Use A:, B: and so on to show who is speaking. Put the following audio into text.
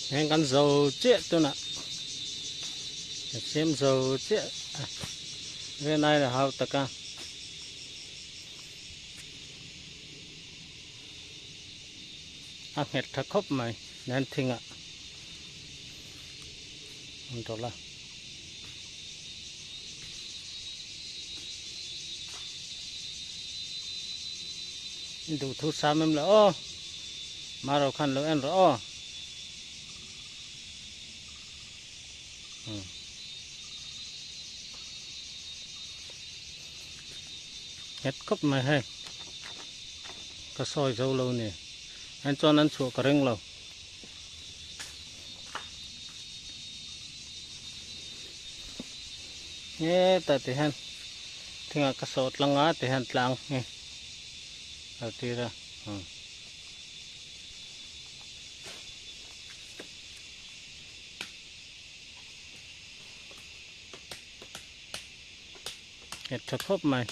A: Hẹn con dầu chết tôi nè, xem dầu chết cái này là hao tất cả hết thắc khóc mày nên thình ạ không tốt là đủ thu sam em là ô mà rồi khăn lo em rồi hết khóc mày hay có soi dâu lâu nè anh cho anh chùa cả rừng lâu nhé tại thì hắn thì ngã cái sọt lăng á thì hắn lăng nè ở đây ra hết thắc khóc mày